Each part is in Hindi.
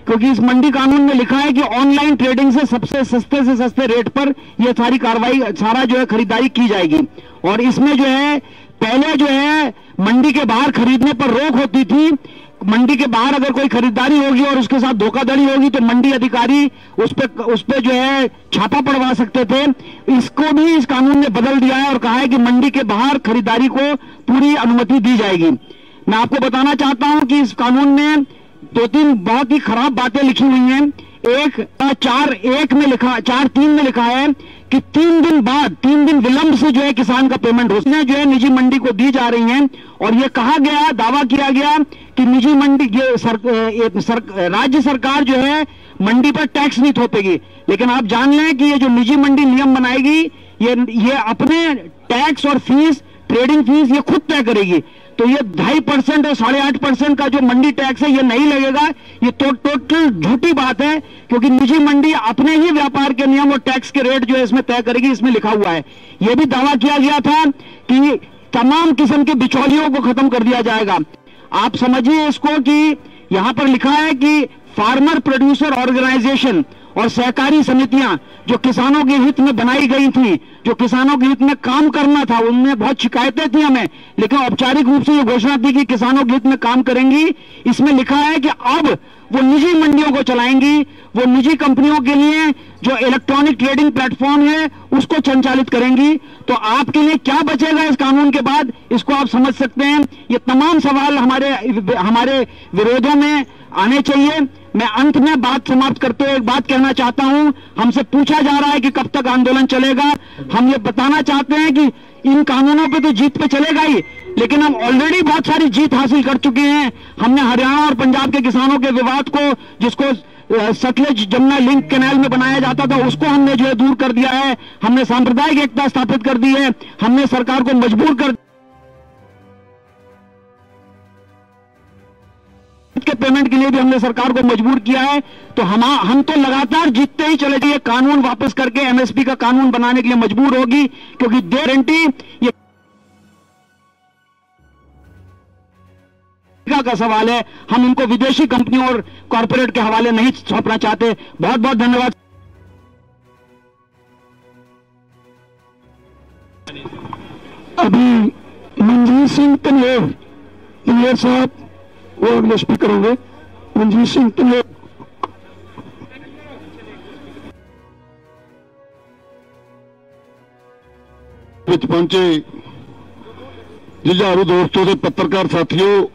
क्योंकि इस मंडी कानून में लिखा है कि ऑनलाइन ट्रेडिंग से सस्ते रेट पर यह सारी कार्रवाई, सारा जो है खरीदारी की जाएगी। और इसमें जो है पहले जो है मंडी के बाहर खरीदने पर रोक होती थी। मंडी के बाहर अगर कोई खरीदारी होगी और उसके साथ धोखाधड़ी होगी तो मंडी अधिकारी उस पे जो है छापा पड़वा सकते थे। इसको भी इस कानून ने बदल दिया है और कहा है कि मंडी के बाहर खरीदारी को पूरी अनुमति दी जाएगी। मैं आपको बताना चाहता हूं कि इस कानून में 2-3 बहुत ही खराब बातें लिखी हुई हैं। 4(1) में लिखा है कि 3 दिन विलंब से जो है किसान का पेमेंट उसने जो है निजी मंडी को दी जा रही हैं। और ये कहा गया, दावा किया गया कि निजी मंडी राज्य सरकार जो है मंडी पर टैक्स नहीं थोपेगी। लेकिन आप जान लें कि ये जो निजी मंडी नियम बनाएगी ये अपने टैक्स और फीस, ट्रेडिंग फीस ये खुद तय करेगी। तो ये 2.5% और 8.5% का जो मंडी टैक्स है ये नहीं लगेगा। ये टोटल झूठी बात है, क्योंकि निजी मंडी अपने ही व्यापार के नियम और टैक्स के रेट जो है इसमें तय करेगी। इसमें लिखा हुआ है। यह भी दावा किया गया था कि तमाम किस्म के बिचौलियों को खत्म कर दिया जाएगा। आप समझिए इसको कि यहां पर लिखा है कि फार्मर प्रोड्यूसर ऑर्गेनाइजेशन और सहकारी समितियां जो किसानों के हित में बनाई गई थी, जो किसानों के हित में काम करना था, उनमें बहुत शिकायतें थी हमें, लेकिन औपचारिक रूप से ये घोषणा थी कि किसानों के हित में काम करेंगी। इसमें लिखा है कि अब वो निजी मंडियों को चलाएंगी, वो निजी कंपनियों के लिए जो इलेक्ट्रॉनिक ट्रेडिंग प्लेटफॉर्म है उसको संचालित करेंगी। तो आपके लिए क्या बचेगा इस कानून के बाद, इसको आप समझ सकते हैं। ये तमाम सवाल हमारे विरोधों में आने चाहिए। मैं अंत में बात समाप्त करते हुए एक बात कहना चाहता हूं। हमसे पूछा जा रहा है कि कब तक आंदोलन चलेगा। हम ये बताना चाहते हैं कि इन कानूनों पे तो जीत पे चलेगा ही, लेकिन हम ऑलरेडी बहुत सारी जीत हासिल कर चुके हैं। हमने हरियाणा और पंजाब के किसानों के विवाद को, जिसको सतलज जमुना लिंक कैनाल में बनाया जाता था, उसको हमने जो है दूर कर दिया है। हमने सांप्रदायिक एकता स्थापित कर दी है। हमने सरकार को मजबूर कर के पेमेंट के लिए भी हमने सरकार को मजबूर किया है। तो हम तो लगातार जीतते ही चले जाइए। कानून वापस करके एमएसपी का कानून बनाने के लिए मजबूर होगी, क्योंकि गारंटी ये का सवाल है। हम इनको विदेशी कंपनियों और कॉर्पोरेट के हवाले नहीं सौंपना चाहते। बहुत बहुत धन्यवाद। अभी मनजीत सिंह तनवेर साहब वो अगले स्पीकर होंगे। मनजीत सिंह तनवेर। पहुंचे जुझारू दोस्तों से पत्रकार साथियों,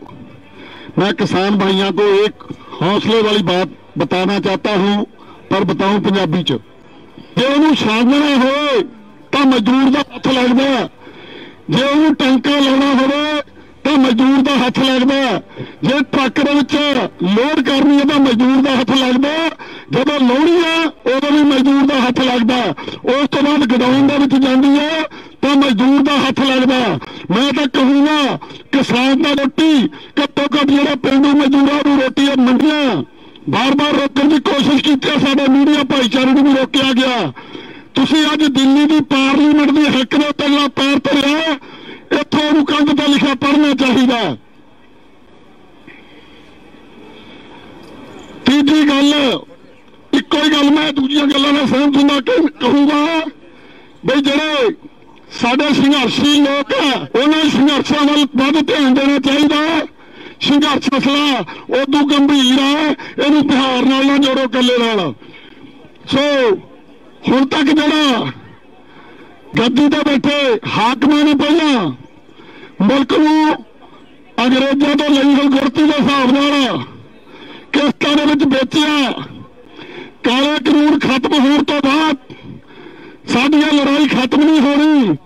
मैं किसान भाइयों को एक हौसले वाली बात बताना चाहता हूं, पर बताऊं पंजाबी च। जे उन्होंने छांगना हो तो मजदूर का हथ लगता, जे उन्होंने टंका लाना हो तो मजदूर का हथ लगता, जे ट्रक लोड करनी है तो मजदूर का हथ लगता, जब लानी है उदों भी मजदूर का हथ लगता, उस तो बाद गोडाउन जाती है तो मजदूर का हथ लगता। मैं तो कहूंगा किसान का रोटी घट्टो घट जो पेंडू मजदूरों को रोटी मंडियां बार बार रोकने की कोशिश की, साडे मीडिया भाईचारे को भी रोकया गया। तुसीं अज दिल्ली की पार्लीमेंट की हक ने पहला पैर धरिया, इथों कंध पर लिखा पढ़ना चाहिए। तीजी गल, इको ही गल मैं दूजिया गलों में सहमत होंदा कहूंगा बई जिहड़े साडे संघर्षी लोग है उन्होंने संघर्षों वाल वध ध्यान देना चाहिए। संघर्ष मसला उदू गंभीर है, इनू बिहार नाल ना जोड़ो कले नाल। सो हुण तक जिहड़ा गद्दी ते बैठे हाकमां ने पहला मुल्क नूं अंग्रेजों तो लई गई गुरती के हिसाब नाल किस्तां दे विच बेचिया। काले कानून खत्म होने तो बाद साडी लड़ाई खत्म नहीं हो रही,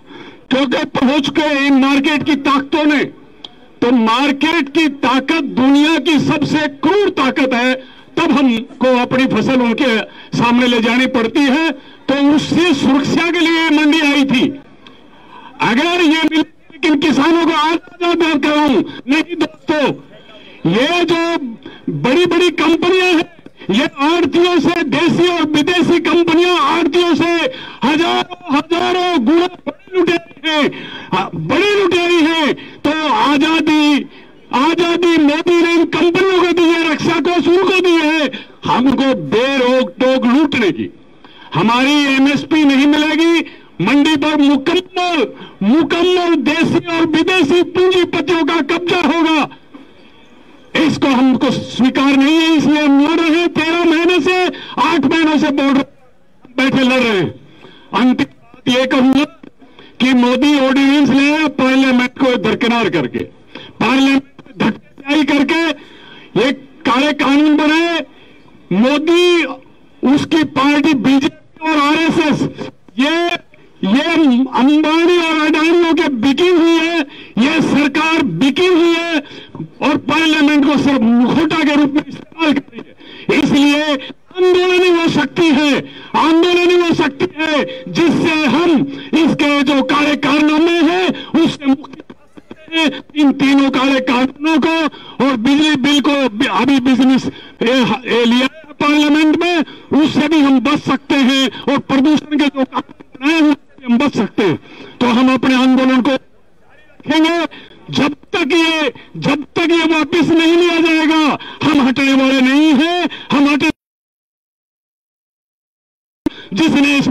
क्योंकि पहुंच गए मार्केट की ताकतों ने। तो मार्केट की ताकत दुनिया की सबसे क्रूर ताकत है, तब हमको अपनी फसल उनके सामने ले जानी पड़ती है। तो उससे सुरक्षा के लिए मंडी आई थी। अगर ये लेकिन किसानों को आज मैं कहूं नहीं दोस्तों, ये जो बड़ी बड़ी कंपनियां हैं, ये आड़तियों से, देसी और विदेशी कंपनियां आड़तियों से हजारों गुना बड़ी लुटेरी है। तो आजादी मोदी ने इन कंपनियों को दी है, रक्षा कोष उनको दी है। हमको बेरोक टोक लूटने की। हमारी एमएसपी नहीं मिलेगी, मंडी पर मुकम्मल देशी और विदेशी पूंजीपतियों का कब्जा होगा। इसको हमको स्वीकार नहीं है, इसलिए हम लड़ रहे हैं। 13 महीने से 8 महीनों से बॉर्डर बैठे लड़ रहे हैं। अंतिम बात यह कहूंगा कि मोदी ऑर्डिनेंस ले पार्लियामेंट को दरकिनार करके, पार्लियामेंट में धक्काई करके ये काले कानून बनाए। मोदी, उसकी पार्टी बीजेपी और आरएसएस ये अंबानी और अडानियों के बिकी हुई है, ये सरकार बिकी हुई है और पार्लियामेंट को सिर्फ मुखौटा के रूप में इस्तेमाल कर रही है। इसलिए आंदोलन ही वो शक्ति है, आंदोलन ही वो शक्ति है जिससे हम इसके जो काले कारनामे हैं उससे मुक्ति पा सकते हैं। इन तीनों काले कानूनों को और बिजली बिल को अभी बिजनेस लिया पार्लियामेंट में, उससे भी हम बच सकते हैं और प्रदूषण के जो कानून बनाए हैं हम बच सकते हैं। तो हम अपने आंदोलन को रखेंगे जब तक ये वापस नहीं लिया जाएगा। हम हटने वाले नहीं हैं, हम हटे जिसने इस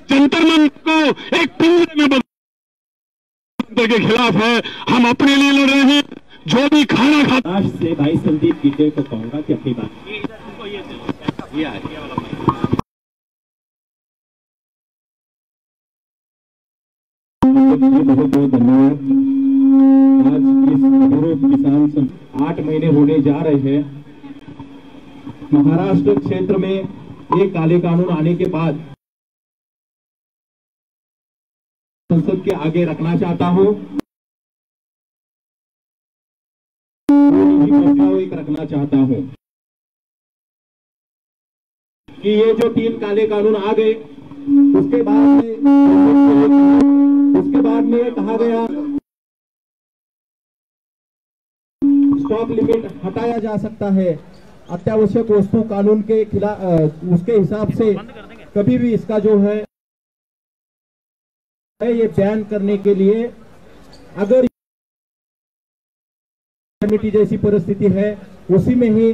जंतर मंतर को एक पिंजरे में बंद के खिलाफ है। हम अपने लिए लड़ रहे हैं। जो भी खाना खाता से भाई संदीप गिद्दे को कहूंगा कि अपनी बात बहुत बहुत धन्यवाद। आज इस किसान 8 महीने होने जा रहे हैं। महाराष्ट्र क्षेत्र में एक काले कानून आने के बाद संसद के आगे रखना चाहता हूं, एक रखना चाहता हूं कि ये जो 3 काले कानून आ गए उसके बाद में कहा गया स्टॉक लिमिट हटाया जा सकता है। अत्यावश्यक वस्तु कानून के खिलाफ उसके हिसाब से कभी भी इसका जो है ये बैन करने के लिए अगर कमेटी जैसी परिस्थिति है उसी में ही,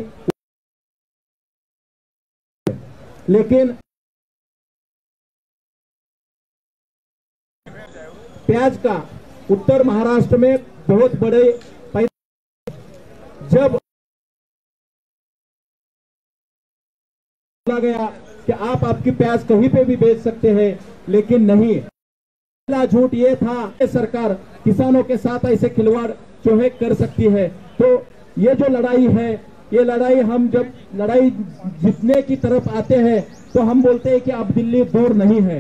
लेकिन प्याज का उत्तर महाराष्ट्र में बहुत बड़े जब बोला गया कि आप आपकी प्याज कहीं पे भी बेच सकते हैं, लेकिन नहीं, पहला झूठ ये था कि सरकार किसानों के साथ ऐसे खिलवाड़ जो है कर सकती है। तो ये जो लड़ाई है, ये लड़ाई हम जब लड़ाई जीतने की तरफ आते हैं तो हम बोलते हैं कि अब दिल्ली दूर नहीं है।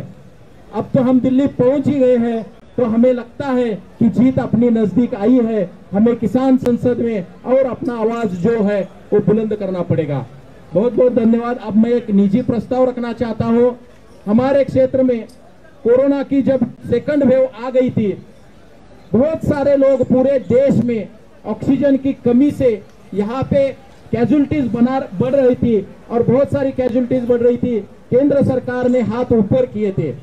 अब तो हम दिल्ली पहुंच ही गए हैं, तो हमें लगता है कि जीत अपनी नजदीक आई है। हमें किसान संसद में और अपना आवाज जो है वो बुलंद करना पड़ेगा। बहुत बहुत धन्यवाद। अब मैं एक निजी प्रस्ताव रखना चाहता हूं। हमारे क्षेत्र में कोरोना की जब सेकंड वेव आ गई थी, बहुत सारे लोग पूरे देश में ऑक्सीजन की कमी से यहाँ पे कैजुअलिटीज बढ़ रही थी और बहुत सारी कैजुअलिटीज बढ़ रही थी। केंद्र सरकार ने हाथ ऊपर किए थे।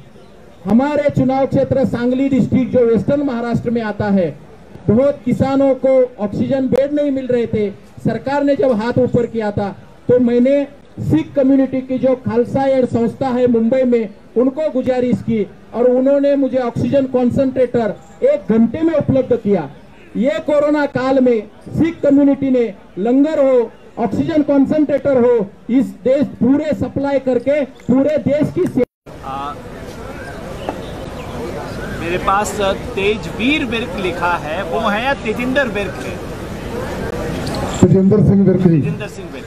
हमारे चुनाव क्षेत्र सांगली डिस्ट्रिक्ट जो वेस्टर्न महाराष्ट्र में आता है, बहुत किसानों को ऑक्सीजन बेड नहीं मिल रहे थे। सरकार ने जब हाथ ऊपर किया था तो मैंने सिख कम्युनिटी की जो खालसा एड संस्था है मुंबई में, उनको गुजारिश की और उन्होंने मुझे ऑक्सीजन कॉन्सेंट्रेटर 1 घंटे में उपलब्ध किया। ये कोरोना काल में सिख कम्युनिटी ने लंगर हो, ऑक्सीजन कॉन्सेंट्रेटर हो, इस देश पूरे सप्लाई करके पूरे देश की मेरे पास तेजवीर विर्क लिखा है, वो है या तेजिंदर विर्क है? तेजिंदर सिंह विर्क जी। तेजिंदर सिंह विर्क।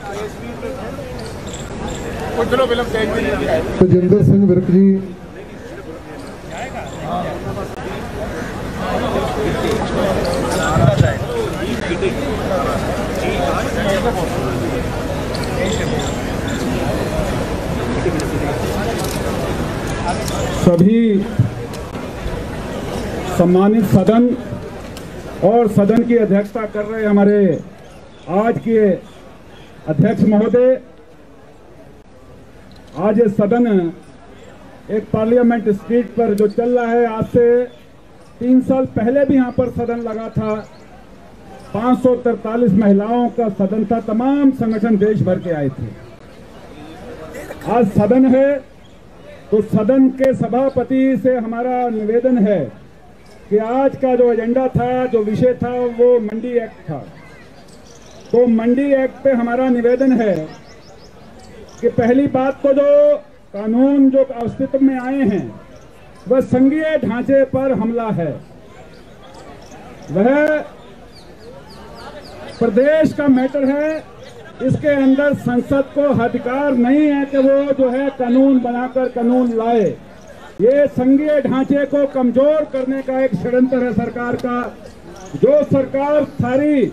तेजिंदर सिंह विर्क जी। सभी सम्मानित सदन और सदन की अध्यक्षता कर रहे हमारे आज के अध्यक्ष महोदय, आज ये सदन एक पार्लियामेंट स्ट्रीट पर जो चल रहा है, आज से 3 साल पहले भी यहाँ पर सदन लगा था। 543 महिलाओं का सदन था, तमाम संगठन देश भर के आए थे आज सदन है, तो सदन के सभापति से हमारा निवेदन है कि आज का जो एजेंडा था, जो विषय था, वो मंडी एक्ट था। तो मंडी एक्ट पे हमारा निवेदन है कि पहली बात तो जो कानून जो अस्तित्व में आए हैं वह संघीय ढांचे पर हमला है। वह प्रदेश का मैटर है, इसके अंदर संसद को अधिकार नहीं है कि वो जो है कानून बनाकर कानून लाए। ये संघीय ढांचे को कमजोर करने का एक षड्यंत्र है सरकार का। जो सरकार सारी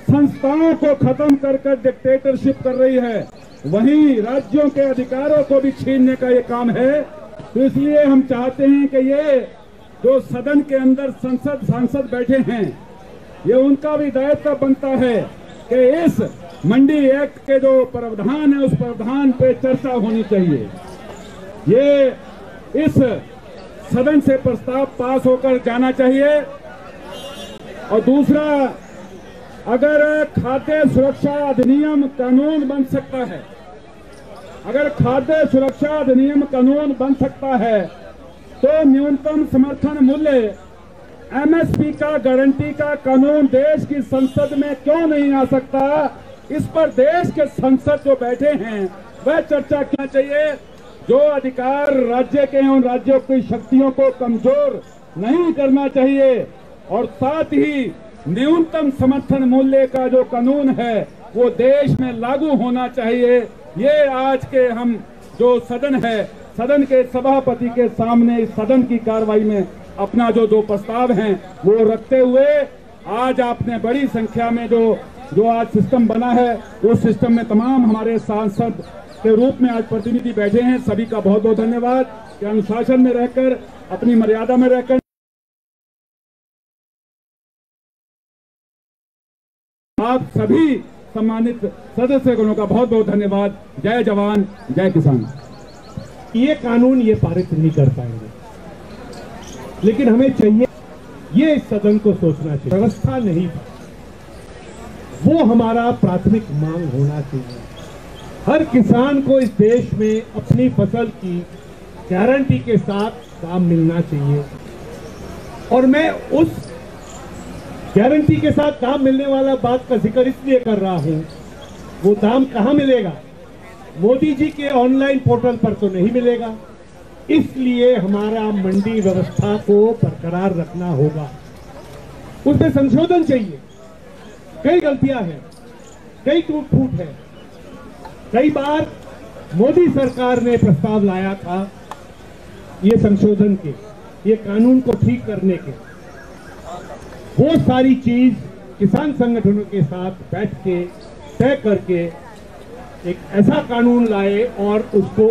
संस्थाओं को खत्म कर डिक्टेटरशिप कर रही है, वहीं राज्यों के अधिकारों को भी छीनने का ये काम है। तो इसलिए हम चाहते हैं कि ये जो सदन के अंदर सांसद बैठे हैं, ये उनका भी दायित्व बनता है कि इस मंडी एक्ट के जो प्रावधान है, उस प्रावधान पे चर्चा होनी चाहिए। ये इस सदन से प्रस्ताव पास होकर जाना चाहिए। और दूसरा, अगर खाद्य सुरक्षा अधिनियम कानून बन सकता है, अगर खाद्य सुरक्षा अधिनियम कानून बन सकता है, तो न्यूनतम समर्थन मूल्य एमएसपी का गारंटी का कानून देश की संसद में क्यों नहीं आ सकता? इस पर देश के संसद जो बैठे हैं वह चर्चा करना चाहिए। जो अधिकार राज्य के हैं, उन राज्यों की शक्तियों को कमजोर नहीं करना चाहिए। और साथ ही न्यूनतम समर्थन मूल्य का जो कानून है वो देश में लागू होना चाहिए। ये आज के हम जो सदन है, सदन के सभापति के सामने इस सदन की कार्रवाई में अपना जो प्रस्ताव हैं वो रखते हुए, आज आपने बड़ी संख्या में जो आज सिस्टम बना है, उस सिस्टम में तमाम हमारे सांसद के रूप में आज प्रतिनिधि बैठे हैं। सभी का बहुत बहुत धन्यवाद कि अनुशासन में रहकर, अपनी मर्यादा में रहकर आप सभी सम्मानित सदस्यगणों का बहुत बहुत धन्यवाद। जय जवान, जय किसान। ये कानून ये पारित नहीं कर पाएंगे, लेकिन हमें चाहिए, ये इस सदन को सोचना चाहिए। व्यवस्था नहीं, वो हमारा प्राथमिक मांग होना चाहिए। हर किसान को इस देश में अपनी फसल की गारंटी के साथ दाम मिलना चाहिए। और मैं उस गारंटी के साथ दाम मिलने वाला बात का जिक्र इसलिए कर रहा हूं, वो दाम कहां मिलेगा? मोदी जी के ऑनलाइन पोर्टल पर तो नहीं मिलेगा। इसलिए हमारा मंडी व्यवस्था को बरकरार रखना होगा, उसमें संशोधन चाहिए। कई गलतियां हैं, कई टूट फूट है। कई बार मोदी सरकार ने प्रस्ताव लाया था ये संशोधन के, ये कानून को ठीक करने के। वो सारी चीज किसान संगठनों के साथ बैठ के तय करके एक ऐसा कानून लाए और उसको,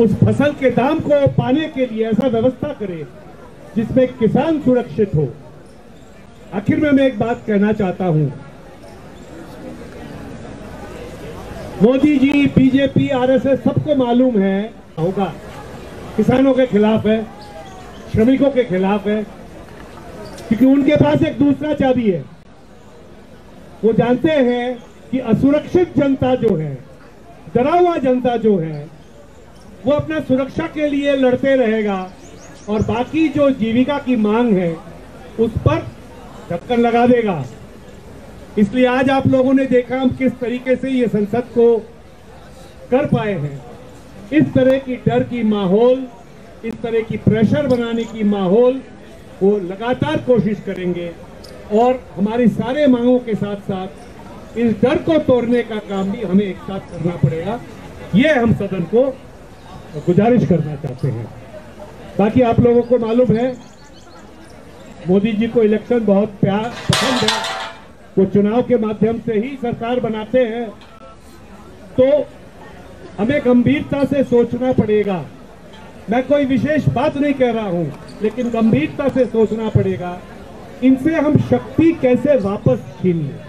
उस फसल के दाम को पाने के लिए ऐसा व्यवस्था करे जिसमें किसान सुरक्षित हो। आखिर में मैं एक बात कहना चाहता हूं, मोदी जी, बीजेपी, आरएसएस सबको मालूम है होगा किसानों के खिलाफ है, श्रमिकों के खिलाफ है, क्योंकि उनके पास एक दूसरा चाबी है। वो जानते हैं कि असुरक्षित जनता जो है, डरा हुआ जनता जो है, वो अपना सुरक्षा के लिए लड़ते रहेगा और बाकी जो जीविका की मांग है उस पर ढक्कन लगा देगा। इसलिए आज आप लोगों ने देखा हम किस तरीके से ये संसद को कर पाए हैं। इस तरह की डर की माहौल, इस तरह की प्रेशर बनाने की माहौल वो लगातार कोशिश करेंगे और हमारी सारे मांगों के साथ साथ इस डर को तोड़ने का काम भी हमें एक साथ करना पड़ेगा। ये हम सदन को गुजारिश करना चाहते हैं। बाकी आप लोगों को मालूम है मोदी जी को इलेक्शन बहुत प्यार पसंद है, वो चुनाव के माध्यम से ही सरकार बनाते हैं। तो हमें गंभीरता से सोचना पड़ेगा। मैं कोई विशेष बात नहीं कह रहा हूं, लेकिन गंभीरता से सोचना पड़ेगा इनसे हम शक्ति कैसे वापस छीन लें।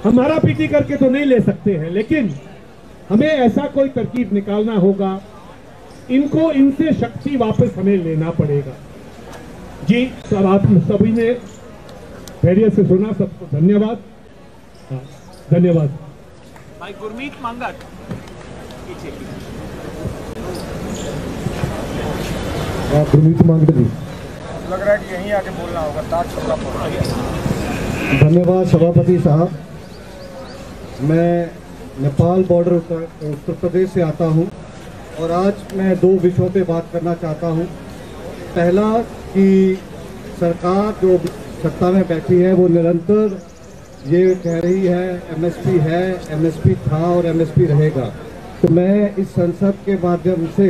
हमारा पीटी करके तो नहीं ले सकते हैं, लेकिन हमें ऐसा कोई तरकीब निकालना होगा, इनको इनसे शक्ति वापस हमें लेना पड़ेगा। जी, सब आप सभी ने धैर्य से सुना, सबको धन्यवाद। धन्यवाद। भाई गुरमीत मंगत। पीछे गुरमीत मांगड़ जी। लग रहा है कि यहीं आके बोलना होगा, ताज छोटा पड़ गया। धन्यवाद सभापति साहब। मैं नेपाल बॉर्डर उत्तर प्रदेश से आता हूं और आज मैं दो विषयों पे बात करना चाहता हूं। पहला कि सरकार जो सत्ता में बैठी है वो निरंतर ये कह रही है एमएसपी है, एमएसपी था और एमएसपी रहेगा। तो मैं इस संसद के माध्यम से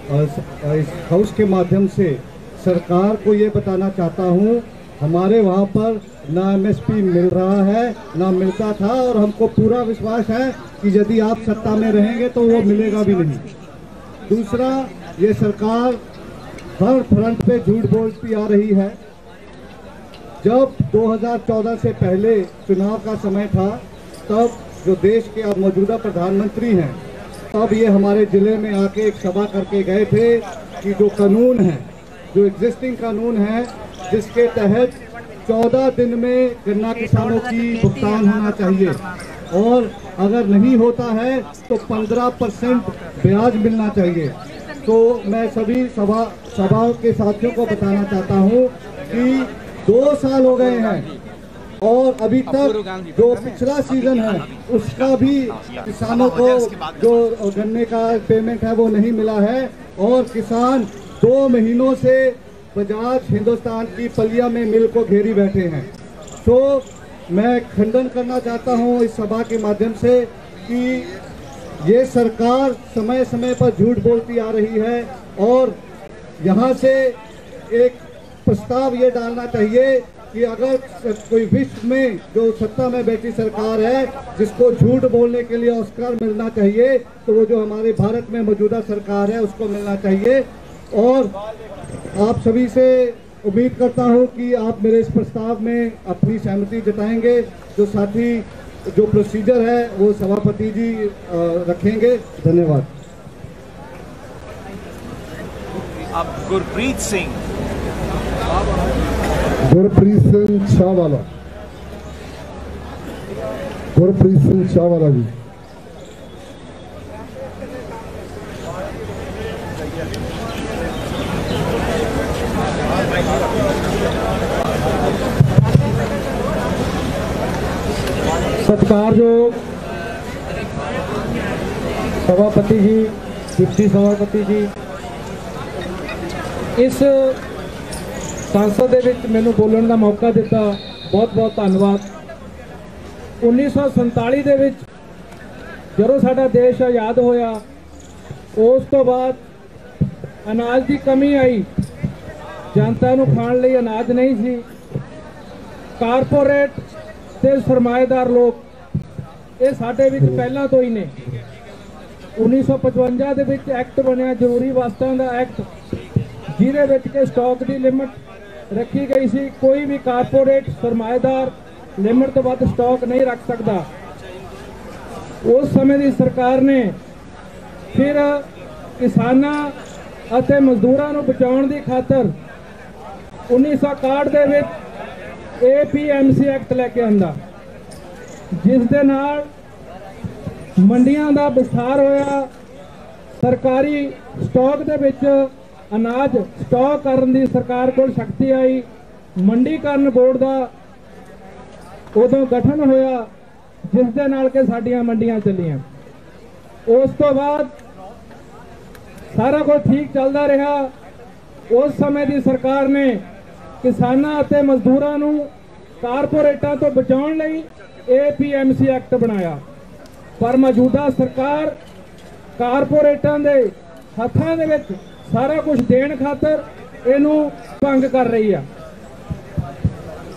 इस हाउस के माध्यम से सरकार को ये बताना चाहता हूँ, हमारे वहाँ पर ना एमएसपी मिल रहा है ना मिलता था, और हमको पूरा विश्वास है कि यदि आप सत्ता में रहेंगे तो वो मिलेगा भी नहीं। दूसरा, ये सरकार हर फ्रंट पे झूठ बोलती आ रही है। जब 2014 से पहले चुनाव का समय था, तब जो देश के अब मौजूदा प्रधानमंत्री हैं, तब ये हमारे ज़िले में आके एक सभा करके गए थे कि जो कानून है, जो एग्जिस्टिंग कानून है, जिसके तहत 14 दिन में गन्ना किसानों की भुगतान होना चाहिए और अगर नहीं होता है तो 15% ब्याज मिलना चाहिए। तो मैं सभी सभा के साथियों को बताना चाहता हूँ कि 2 साल हो गए हैं और अभी तक जो पिछला सीजन है उसका भी किसानों को जो गन्ने का पेमेंट है वो नहीं मिला है, और किसान 2 महीनों से बजाज हिंदुस्तान की पलिया में मिल को घेरी बैठे हैं। तो मैं खंडन करना चाहता हूं इस सभा के माध्यम से कि ये सरकार समय समय पर झूठ बोलती आ रही है, और यहाँ से एक प्रस्ताव ये डालना चाहिए कि अगर कोई विश्व में जो सत्ता में बैठी सरकार है जिसको झूठ बोलने के लिए ऑस्कर मिलना चाहिए, तो वो जो हमारे भारत में मौजूदा सरकार है उसको मिलना चाहिए। और आप सभी से उम्मीद करता हूं कि आप मेरे इस प्रस्ताव में अपनी सहमति जताएंगे। जो साथी जो प्रोसीजर है वो सभापति जी रखेंगे। धन्यवाद। अब गुरप्रीत सिंह शाहवाला, गुरप्रीत सिंह शाहवाला जी। सत्कारयोग सभापति जी, डिप्टी सभापति जी, इस संसद ਦੇ ਵਿੱਚ ਮੈਨੂੰ ਬੋਲਣ ਦਾ ਮੌਕਾ ਦਿੱਤਾ, ਬਹੁਤ ਬਹੁਤ ਧੰਨਵਾਦ। 1947 ਦੇ ਵਿੱਚ ਜਦੋਂ ਸਾਡਾ ਦੇਸ਼ ਆਜ਼ਾਦ ਹੋਇਆ, ਉਸ ਤੋਂ ਬਾਅਦ ਅਨਾਜ ਦੀ ਕਮੀ ਆਈ, ਜਨਤਾ ਨੂੰ ਖਾਣ ਲਈ ਅਨਾਜ ਨਹੀਂ ਸੀ। ਕਾਰਪੋਰੇਟ ਤੇ ਸਰਮਾਏਦਾਰ ਲੋਕ ਇਹ ਸਾਡੇ ਵਿੱਚ ਪਹਿਲਾਂ ਤੋਂ ਹੀ ਨੇ। 1955 ਦੇ ਵਿੱਚ ਐਕਟ ਬਣਿਆ, ਜ਼ਰੂਰੀ ਵਸਤਾਂ ਦਾ ਐਕਟ, ਜਿਹਦੇ ਵਿੱਚ ਕਿ ਸਟਾਕ ਦੀ ਲਿਮਟ रखी गई सी, कोई भी कारपोरेट सरमाएदार लिमिट तो वध स्टॉक नहीं रख सकता। उस समय की सरकार ने फिर किसानां अते मजदूरां नूं बचाउण दी खातर 1961 दे विच APMC एक्ट लैके आंदा, जिस दे नाल मंडियां दा विस्तार होया। सरकारी स्टॉक दे विच अनाज स्टॉक करन दी सरकार कोल शक्ति आई। मंडीकरण बोर्ड का उदों गठन होया, जिस दे नाल के साडियां मंडियां चलियां। उस तो बाद सारा कुछ ठीक चलता रहा। उस समय की सरकार ने किसानां अते मजदूरां नूं कारपोरेटां तो बचाउण लई APMC एक्ट बनाया, पर मौजूदा सरकार कारपोरेटां दे हत्थां दे विच सारा कुछ देण खातर इनू भंग कर रही है।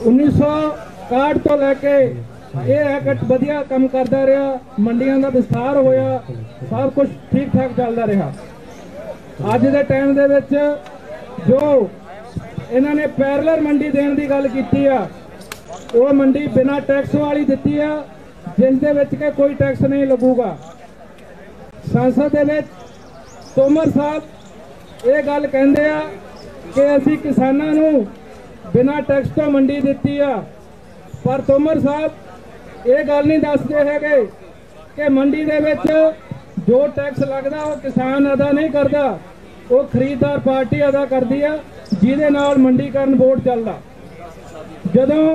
1961 तो लैके ये एक्ट वधिया काम करता रहा, मंडियां का विस्तार होया, सब कुछ ठीक ठाक चलता रहा। अज के टाइम दे विच जो इन्होंने पैरलर मंडी देने की गल की है, वो मंडी बिना टैक्स वाली दी है, जिस दे विच के कोई टैक्स नहीं लगूगा। संसद दे विच तोमर साहब ये गल कहते हैं कि असी किसानों नूं बिना टैक्स तो मंडी दी है, पर तोमर साहब ये गल नहीं दसते है कि मंडी दे विच जो टैक्स लगता वो किसान अदा नहीं करता, वो खरीददार पार्टी अदा करती है, जिहदे नाल मंडीकरण बोर्ड चलदा। जदों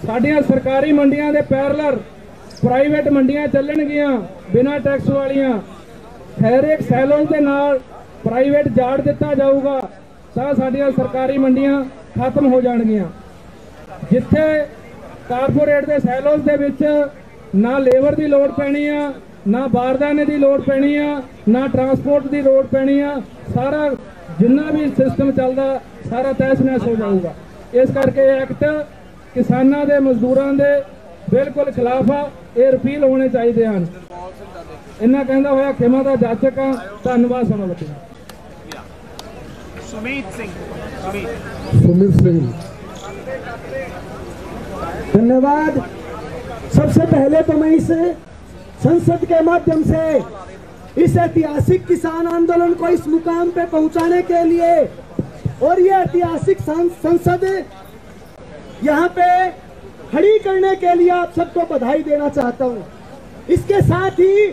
साडियां सरकारी मंडियां दे पैरलर प्राइवेट मंडियां चलणगियां बिना टैक्स वालियां, हर एक सैलोज दे नाल प्राइवेट जाड़ दिता जाऊगा, तां साडियां सरकारी मंडियां खत्म हो जाणगियां। जिथे कारपोरेट दे सैलोज दे विच ना लेबर की लोड़ पैनी आ, ना बारदाने की लोड़ पैनी आ, ना ट्रांसपोर्ट की लोड़ पैनी आ, सारा जिन्ना भी सिस्टम चलता सारा तहस नहस हो जाऊगा। इस करके एक्ट किसानों के मजदूरों के बिल्कुल खिलाफ आ, ये रिपील होने चाहिए हैं। इन्ना कहता होया खिमा का जाचक हाँ। धन्यवाद। सुनो बच्चे। सुमित सिंह। धन्यवाद। सबसे पहले तो मैं इस संसद के माध्यम से इस ऐतिहासिक किसान आंदोलन को इस मुकाम पे पहुंचाने के लिए और ये ऐतिहासिक संसद यहाँ पे खड़ी करने के लिए आप सबको बधाई देना चाहता हूँ। इसके साथ ही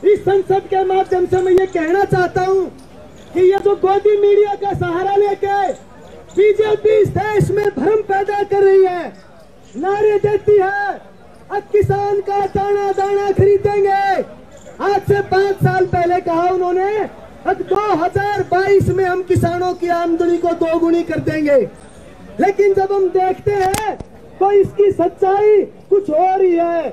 इस संसद के माध्यम से मैं ये कहना चाहता हूँ कि ये जो गोदी मीडिया का सहारा लेके बीजेपी इस देश में भ्रम पैदा कर रही है, नारे देती है अब किसान का दाना दाना खरीदेंगे। आज से 5 साल पहले कहा उन्होंने अब 2022 में हम किसानों की आमदनी को 2 गुनी कर देंगे, लेकिन जब हम देखते हैं तो इसकी सच्चाई कुछ और ही है।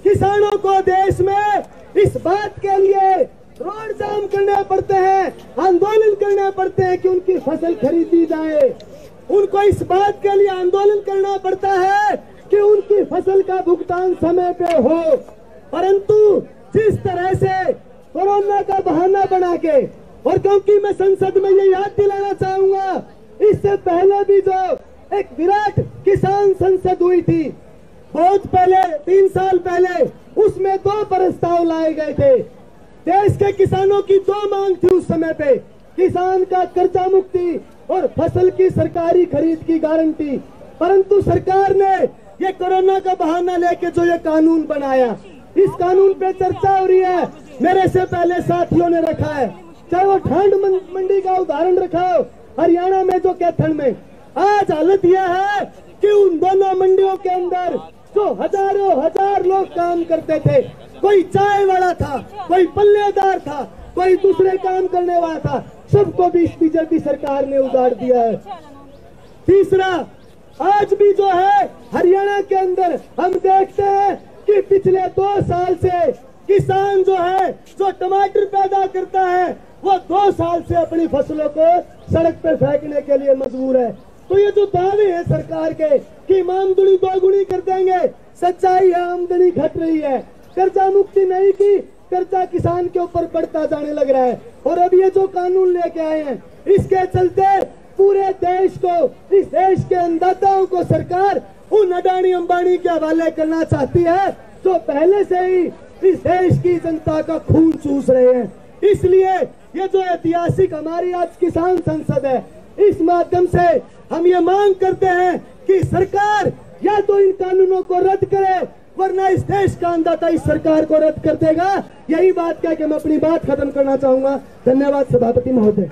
किसानों को देश में इस बात के लिए रोड जाम करने पड़ते हैं, आंदोलन करने पड़ते हैं कि उनकी फसल खरीदी जाए। उनको इस बात के लिए आंदोलन करना पड़ता है कि उनकी फसल का भुगतान समय पे हो। परंतु जिस तरह से कोरोना का बहाना बना के, और क्योंकि मैं संसद में ये याद दिलाना चाहूंगा, इससे पहले भी जो एक विराट किसान संसद हुई थी बहुत पहले 3 साल पहले, उसमें 2 प्रस्ताव लाए गए थे। देश के किसानों की 2 मांग थी उस समय पे, किसान का कर्जा मुक्ति और फसल की सरकारी खरीद की गारंटी। परंतु सरकार ने ये कोरोना का बहाना लेके जो ये कानून बनाया, इस कानून पे चर्चा हो रही है, मेरे से पहले साथियों ने रखा है, चाहे वो ठांड मंडी का उदाहरण रखा हो, हरियाणा में जो कैथन में। आज हालत यह है कि उन दोनों मंडियों के अंदर जो हजारों हजार लोग काम करते थे, कोई चाय वाला था, कोई पल्लेदार था, कोई दूसरे काम करने वाला था, सबको भी बीजेपी सरकार ने उजाड़ दिया है। तीसरा, आज भी जो है हरियाणा के अंदर हम देखते हैं कि पिछले 2 साल से किसान जो है, जो टमाटर पैदा करता है, वो 2 साल से अपनी फसलों को सड़क पर फेंकने के लिए मजबूर है। तो ये जो दावे हैं सरकार के कि आमदनी 2 गुनी कर देंगे, सच्चाई है आमदनी घट रही है। कर्जा मुक्ति नहीं की, कर्जा किसान के ऊपर बढ़ता जाने लग रहा है। और अब ये जो कानून लेके आए हैं, इसके चलते पूरे देश को, इस देश के अन्नदाताओं को सरकार उन अडानी अंबानी के हवाले करना चाहती है जो पहले से ही इस देश की जनता का खून चूस रहे हैं। इसलिए ये जो ऐतिहासिक हमारी आज किसान संसद है, इस माध्यम से हम ये मांग करते हैं कि सरकार या तो इन कानूनों को रद्द करे, वरना इस देश का अन्नदाता इस सरकार को रद्द कर देगा। यही बात कह के मैं अपनी बात खत्म करना चाहूंगा। धन्यवाद सभापति महोदय।